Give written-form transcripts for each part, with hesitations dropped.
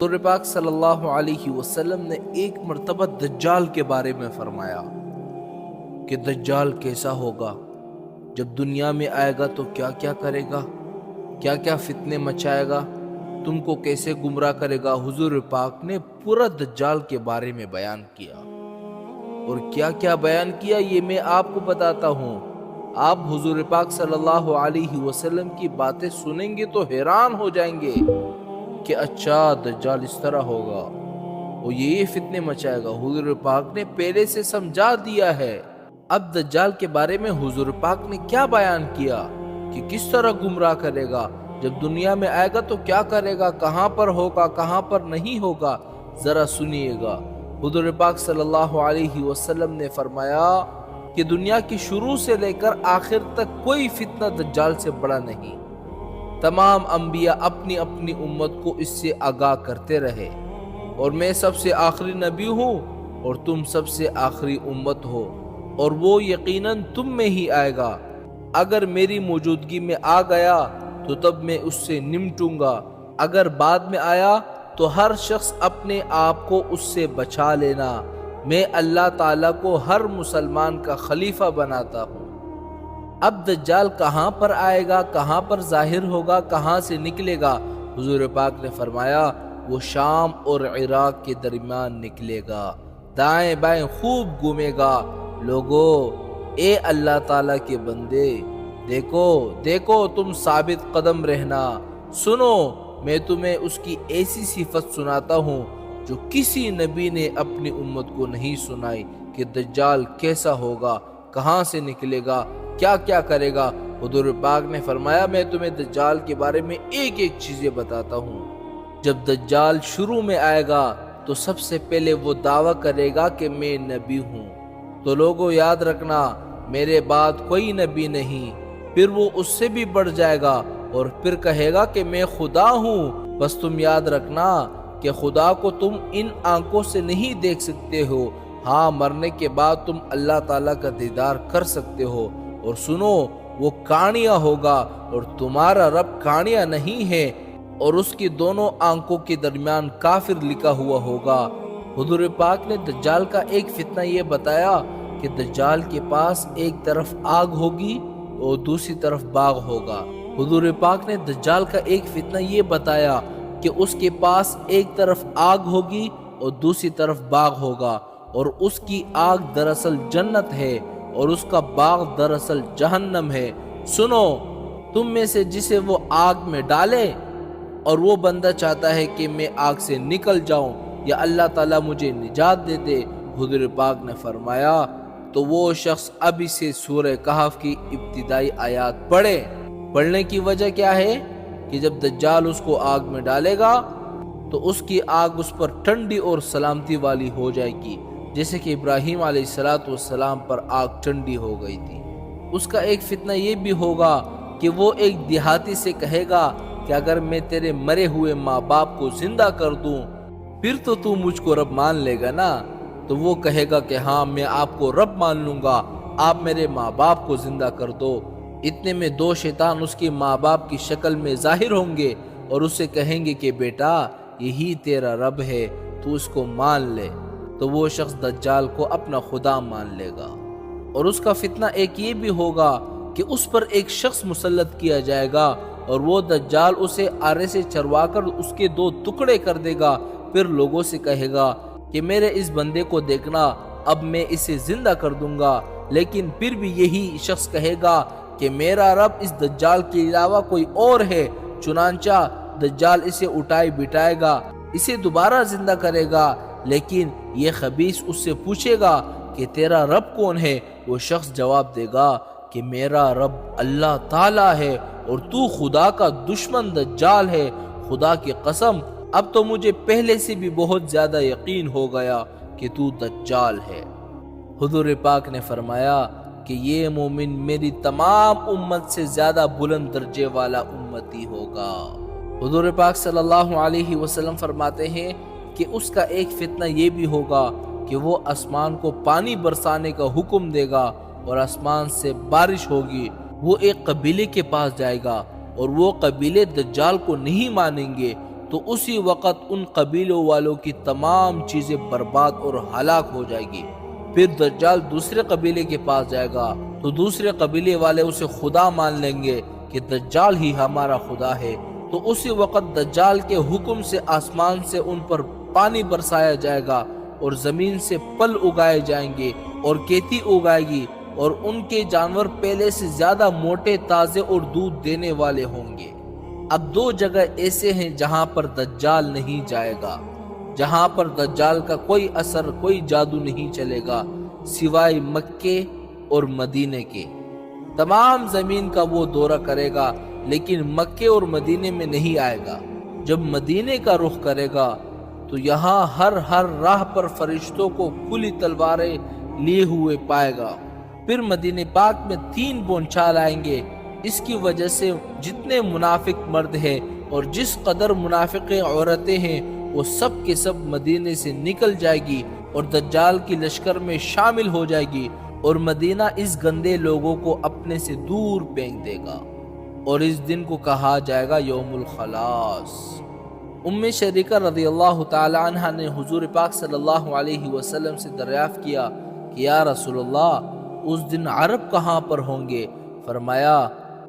حضور پاک صلی اللہ علیہ وسلم نے ایک مرتبہ دجال کے بارے میں فرمایا کہ دجال کیسا ہوگا، جب دنیا میں آئے گا تو کیا کیا کرے گا، کیا کیا فتنے مچائے گا، تم کو کیسے گمراہ کرے گا۔ حضور پاک نے پورا دجال کے بارے میں بیان کیا، اور کیا کیا بیان کیا یہ میں آپ کو بتاتا ہوں۔ آپ حضور پاک صلی اللہ علیہ وسلم کی باتیں سنیں گے تو حیران ہو جائیں گے کہ اچھا دجال اس طرح ہوگا، وہ یہ فتنے مچائے گا۔ حضور پاک نے پہلے سے سمجھا دیا ہے۔ اب دجال کے بارے میں حضور پاک نے کیا بیان کیا کہ کس طرح گمراہ کرے گا، جب دنیا میں آئے گا تو کیا کرے گا، کہاں پر ہوگا کہاں پر نہیں ہوگا، ذرا سنیے گا۔ حضور پاک صلی اللہ علیہ وسلم نے فرمایا کہ دنیا کی شروع سے لے کر آخر تک کوئی فتنہ دجال سے بڑا نہیں۔ تمام انبیاء اپنی اپنی امت کو اس سے آگاہ کرتے رہے، اور میں سب سے آخری نبی ہوں اور تم سب سے آخری امت ہو، اور وہ یقیناً تم میں ہی آئے گا۔ اگر میری موجودگی میں آ گیا تو تب میں اس سے نمٹوں گا، اگر بعد میں آیا تو ہر شخص اپنے آپ کو اس سے بچا لینا۔ میں اللہ تعالیٰ کو ہر مسلمان کا خلیفہ بناتا ہوں۔ اب دجال کہاں پر آئے گا، کہاں پر ظاہر ہوگا، کہاں سے نکلے گا؟ حضور پاک نے فرمایا وہ شام اور عراق کے درمیان نکلے گا، دائیں بائیں خوب گھومے گا۔ لوگو، اے اللہ تعالیٰ کے بندے، دیکھو دیکھو تم ثابت قدم رہنا، سنو میں تمہیں اس کی ایسی صفت سناتا ہوں جو کسی نبی نے اپنی امت کو نہیں سنائی، کہ دجال کیسا ہوگا، کہاں سے نکلے گا، کیا کیا کرے گا۔ حضور پاک نے فرمایا میں تمہیں دجال کے بارے میں ایک ایک چیزیں بتاتا ہوں۔ جب دجال شروع میں آئے گا تو سب سے پہلے وہ دعویٰ کرے گا کہ میں نبی ہوں، تو لوگوں یاد رکھنا میرے بعد کوئی نبی نہیں۔ پھر وہ اس سے بھی بڑھ جائے گا اور پھر کہے گا کہ میں خدا ہوں۔ بس تم یاد رکھنا کہ خدا کو تم ان آنکھوں سے نہیں دیکھ سکتے ہو، ہاں مرنے کے بعد تم اللہ تعالیٰ کا دیدار کر سکتے ہو۔ اور سنو وہ کانیا ہوگا اور تمہارا رب کانیا نہیں ہے، اور اس کی دونوں آنکھوں کے درمیان کافر لکھا ہوا ہوگا۔ حضور پاک نے دجال کا ایک فتنہ یہ بتایا کہ دجال کے پاس ایک طرف آگ ہوگی اور دوسری طرف باغ ہوگا۔ حضور پاک نے دجال کا ایک فتنہ یہ بتایا کہ اس کے پاس ایک طرف آگ ہوگی اور دوسری طرف باغ ہوگا، اور اس کی آگ دراصل جنت ہے اور اس کا باغ دراصل جہنم ہے۔ سنو، تم میں سے جسے وہ آگ میں ڈالے اور وہ بندہ چاہتا ہے کہ میں آگ سے نکل جاؤں یا اللہ تعالیٰ مجھے نجات دے دے، حضور پاک نے فرمایا تو وہ شخص ابھی سے سورہ کہف کی ابتدائی آیات پڑھنے کی وجہ کیا ہے کہ جب دجال اس کو آگ میں ڈالے گا تو اس کی آگ اس پر ٹھنڈی اور سلامتی والی ہو جائے گی، جیسے کہ ابراہیم علیہ السلام پر آگ ٹھنڈی ہو گئی تھی۔ اس کا ایک فتنہ یہ بھی ہوگا کہ وہ ایک دیہاتی سے کہے گا کہ اگر میں تیرے مرے ہوئے ماں باپ کو زندہ کر دوں پھر تو مجھ کو رب مان لے گا نا؟ تو وہ کہے گا کہ ہاں میں آپ کو رب مان لوں گا، آپ میرے ماں باپ کو زندہ کر دو۔ اتنے میں دو شیطان اس کے ماں باپ کی شکل میں ظاہر ہوں گے اور اسے کہیں گے کہ بیٹا یہی تیرا رب ہے، تو اس کو مان لے۔ تو وہ شخص دجال کو اپنا خدا مان لے گا۔ اور اس کا فتنہ ایک یہ بھی ہوگا کہ اس پر ایک شخص مسلط کیا جائے گا اور وہ دجال اسے آرے سے چروا کر اس کے دو ٹکڑے کر دے گا، پھر لوگوں سے کہے گا کہ میرے اس بندے کو دیکھنا، اب میں اسے زندہ کر دوں گا۔ لیکن پھر بھی یہی شخص کہے گا کہ میرا رب اس دجال کے علاوہ کوئی اور ہے، چنانچہ دجال اسے اٹھائے بٹھائے گا، اسے دوبارہ زندہ کرے گا۔ لیکن یہ خبیث اس سے پوچھے گا کہ تیرا رب کون ہے؟ وہ شخص جواب دے گا کہ میرا رب اللہ تعالیٰ ہے اور تو خدا کا دشمن دجال ہے۔ خدا کی قسم اب تو مجھے پہلے سے بھی بہت زیادہ یقین ہو گیا کہ تو دجال ہے۔ حضور پاک نے فرمایا کہ یہ مومن میری تمام امت سے زیادہ بلند درجے والا امتی ہوگا۔ حضور پاک صلی اللہ علیہ وسلم فرماتے ہیں کہ اس کا ایک فتنہ یہ بھی ہوگا کہ وہ آسمان کو پانی برسانے کا حکم دے گا اور آسمان سے بارش ہوگی۔ وہ ایک قبیلے کے پاس جائے گا اور وہ قبیلے دجال کو نہیں مانیں گے، تو اسی وقت ان قبیلوں والوں کی تمام چیزیں برباد اور ہلاک ہو جائے گی۔ پھر دجال دوسرے قبیلے کے پاس جائے گا تو دوسرے قبیلے والے اسے خدا مان لیں گے کہ دجال ہی ہمارا خدا ہے، تو اسی وقت دجال کے حکم سے آسمان سے ان پر پانی برسایا جائے گا اور زمین سے پھل اگائے جائیں گے اور کھیتی اگائے گی، اور ان کے جانور پہلے سے زیادہ موٹے، تازے اور دودھ دینے والے ہوں گے۔ اب دو جگہ ایسے ہیں جہاں پر دجال نہیں جائے گا، جہاں پر دجال کا کوئی اثر، کوئی جادو نہیں چلے گا سوائے مکے اور مدینے کے۔ تمام زمین کا وہ دورہ کرے گا لیکن مکے اور مدینے میں نہیں آئے گا۔ جب مدینے کا رخ کرے گا تو یہاں ہر راہ پر فرشتوں کو کھلی تلواریں لیے ہوئے پائے گا۔ پھر مدینے پاک میں 3 بونچال آئیں گے۔ اس کی وجہ سے جتنے منافق مرد ہیں اور جس قدر منافق عورتیں ہیں وہ سب کے سب مدینے سے نکل جائے گی اور دجال کی لشکر میں شامل ہو جائے گی، اور مدینہ اس گندے لوگوں کو اپنے سے دور پھینک دے گا، اور اس دن کو کہا جائے گا یوم الخلاص۔ ام شریکہ رضی اللہ تعالی عنہ نے حضور پاک صلی اللہ علیہ وسلم سے دریافت کیا کہ یا رسول اللہ، اس دن عرب کہاں پر ہوں گے؟ فرمایا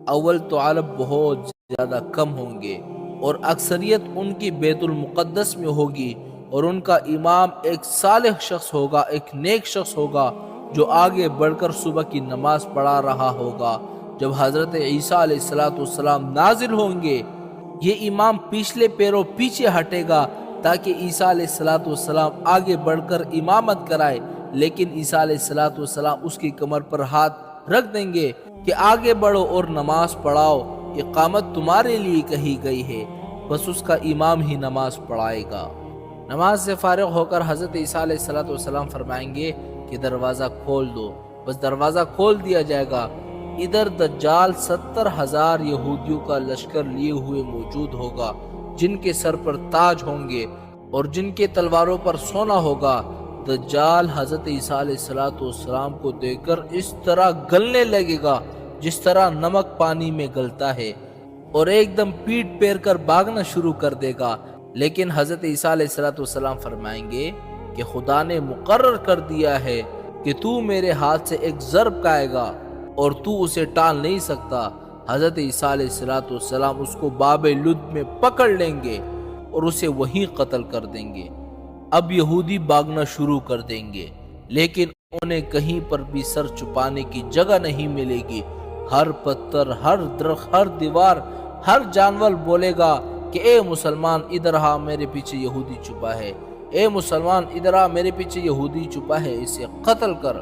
اول تو عرب بہت زیادہ کم ہوں گے اور اکثریت ان کی بیت المقدس میں ہوگی، اور ان کا امام ایک صالح شخص ہوگا، ایک نیک شخص ہوگا جو آگے بڑھ کر صبح کی نماز پڑھا رہا ہوگا۔ جب حضرت عیسیٰ علیہ السلام نازل ہوں گے، یہ امام پچھلے پیروں پیچھے ہٹے گا تاکہ عیسیٰ علیہ السلام آگے بڑھ کر امامت کرائے، لیکن عیسیٰ علیہ السلام اس کی کمر پر ہاتھ رکھ دیں گے کہ آگے بڑھو اور نماز پڑھاؤ، اقامت تمہارے لیے کہی گئی ہے، بس اس کا امام ہی نماز پڑھائے گا۔ نماز سے فارغ ہو کر حضرت عیسیٰ علیہ السلام فرمائیں گے کہ دروازہ کھول دو، بس دروازہ کھول دیا جائے گا۔ ادھر دجال 70,000 یہودیوں کا لشکر لیے ہوئے موجود ہوگا، جن کے سر پر تاج ہوں گے اور جن کے تلواروں پر سونا ہوگا۔ دجال حضرت عیسیٰ علیہ السلام کو دیکھ کر اس طرح گلنے لگے گا جس طرح نمک پانی میں گلتا ہے، اور ایک دم پیٹ پھیر کر بھاگنا شروع کر دے گا۔ لیکن حضرت عیسیٰ علیہ السلام فرمائیں گے کہ خدا نے مقرر کر دیا ہے کہ تو میرے ہاتھ سے ایک ضرب کھائے گا اور تو اسے ٹال نہیں سکتا۔ حضرت عیسیٰ علیہ السلام اس کو باب لد میں پکڑ لیں گے اور اسے وہیں قتل کر دیں گے۔ اب یہودی بھاگنا شروع کر دیں گے، لیکن انہیں کہیں پر بھی سر چھپانے کی جگہ نہیں ملے گی۔ ہر پتھر، ہر درخت، ہر دیوار، ہر جانور بولے گا کہ اے مسلمان ادھر آ، میرے پیچھے یہودی چھپا ہے، اے مسلمان ادھر آ، میرے پیچھے یہودی چھپا ہے، اسے قتل کر۔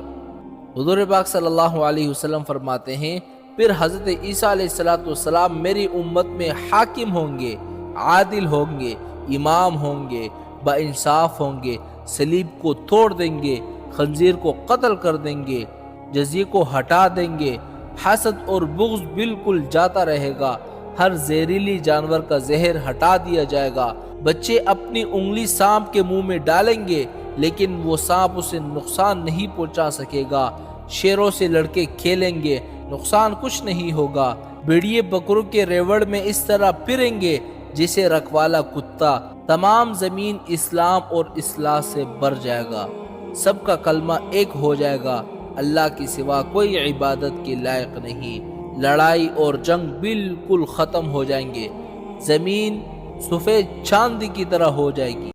حضور پاک صلی اللہ علیہ وسلم فرماتے ہیں پھر حضرت عیسیٰ علیہ السلام میری امت میں حاکم ہوں گے، عادل ہوں گے، امام ہوں گے، با انصاف ہوں گے، صلیب کو توڑ دیں گے، خنزیر کو قتل کر دیں گے، جزیے کو ہٹا دیں گے، حسد اور بغض بالکل جاتا رہے گا، ہر زہریلی جانور کا زہر ہٹا دیا جائے گا، بچے اپنی انگلی سانپ کے منہ میں ڈالیں گے لیکن وہ سانپ اسے نقصان نہیں پہنچا سکے گا، شیروں سے لڑکے کھیلیں گے، نقصان کچھ نہیں ہوگا، بھیڑیے بکروں کے ریوڑ میں اس طرح پھریں گے جسے رکھوالا کتا۔ تمام زمین اسلام اور اصلاح سے بھر جائے گا، سب کا کلمہ ایک ہو جائے گا، اللہ کے سوا کوئی عبادت کے لائق نہیں، لڑائی اور جنگ بالکل ختم ہو جائیں گے، زمین سفید چاندی کی طرح ہو جائے گی۔